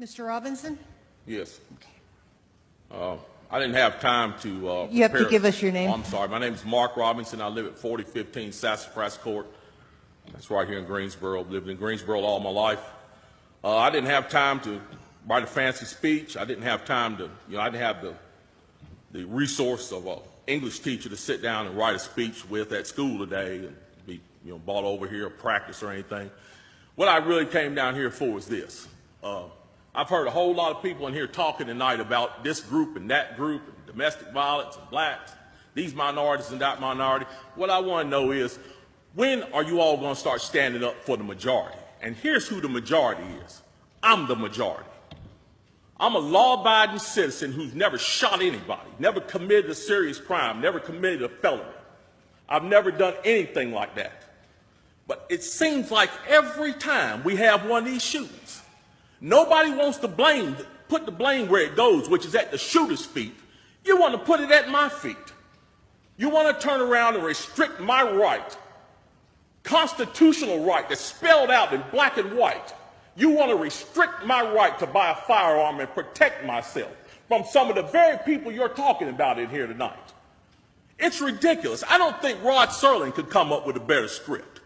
Mr. Robinson? Yes. I didn't have time to You have to give us your name. Oh, I'm sorry. My name is Mark Robinson. I live at 4015 Sassafras Court. That's right here in Greensboro. I've lived in Greensboro all my life. I didn't have time to write a fancy speech. I didn't have time to, I didn't have the resource of an English teacher to sit down and write a speech with at school today and be, brought over here or practice or anything. What I really came down here for is this. I've heard a whole lot of people in here talking tonight about this group and that group, and domestic violence and blacks, these minorities and that minority. What I want to know is, when are you all going to start standing up for the majority? And here's who the majority is. I'm the majority. I'm a law-abiding citizen who's never shot anybody, never committed a serious crime, never committed a felony. I've never done anything like that. But it seems like every time we have one of these shootings, nobody wants to put the blame where it goes, which is at the shooter's feet. You want to put it at my feet. You want to turn around and restrict my right, constitutional right that's spelled out in black and white. You want to restrict my right to buy a firearm and protect myself from some of the very people you're talking about in here tonight. It's ridiculous. I don't think Rod Serling could come up with a better script.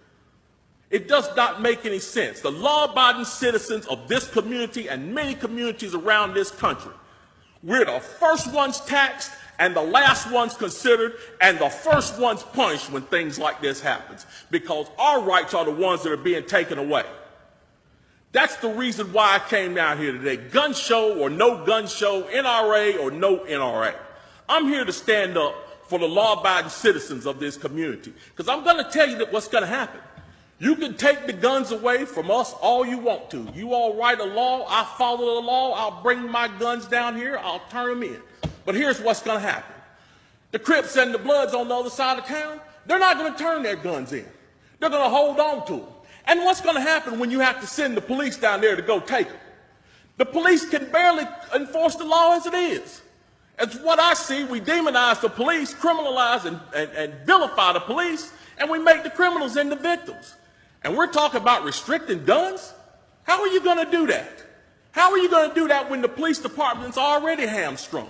It does not make any sense. The law-abiding citizens of this community and many communities around this country, we're the first ones taxed and the last ones considered and the first ones punished when things like this happens, because our rights are the ones that are being taken away. That's the reason why I came down here today. Gun show or no gun show, NRA or no NRA. I'm here to stand up for the law-abiding citizens of this community, because I'm going to tell you what's going to happen. You can take the guns away from us all you want to. You all write a law, I follow the law, I'll bring my guns down here, I'll turn them in. But here's what's going to happen. The Crips and the Bloods on the other side of town, they're not going to turn their guns in. They're going to hold on to them. And what's going to happen when you have to send the police down there to go take them? The police can barely enforce the law as it is. As what I see, we demonize the police, criminalize and vilify the police, and we make the criminals into victims. And we're talking about restricting guns? How are you going to do that? How are you going to do that when the police department's already hamstrung?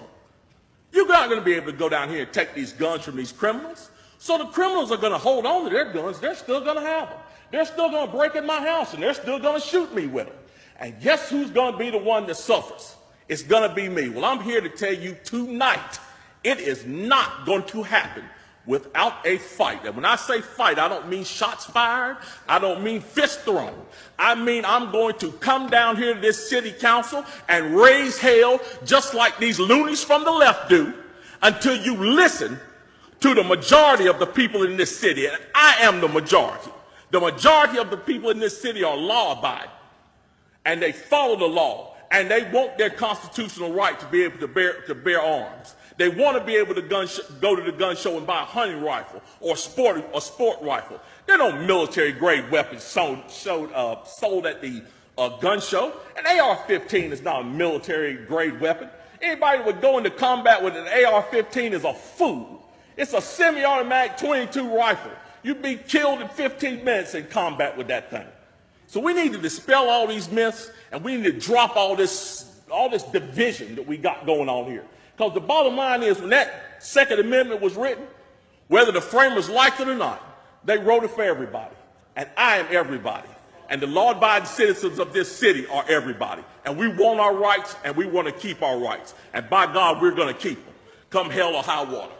You're not going to be able to go down here and take these guns from these criminals. So the criminals are going to hold on to their guns. They're still going to have them. They're still going to break in my house, and they're still going to shoot me with them. And guess who's going to be the one that suffers? It's going to be me. Well, I'm here to tell you tonight, it is not going to happen without a fight. And when I say fight, I don't mean shots fired. I don't mean fist thrown. I mean I'm going to come down here to this city council and raise hell just like these loonies from the left do until you listen to the majority of the people in this city. And I am the majority. The majority of the people in this city are law-abiding, and they follow the law, and they want their constitutional right to be able to bear arms. They want to be able to go to the gun show and buy a hunting rifle or a sport rifle. There are no military-grade weapons sold at the gun show. An AR-15 is not a military-grade weapon. Anybody that would go into combat with an AR-15 is a fool. It's a semi-automatic .22 rifle. You'd be killed in 15 minutes in combat with that thing. So we need to dispel all these myths, and we need to drop all this division that we got going on here. Because the bottom line is, when that Second Amendment was written, whether the framers liked it or not, they wrote it for everybody. And I am everybody. And the law-abiding citizens of this city are everybody. And we want our rights, and we want to keep our rights. And by God, we're going to keep them, come hell or high water.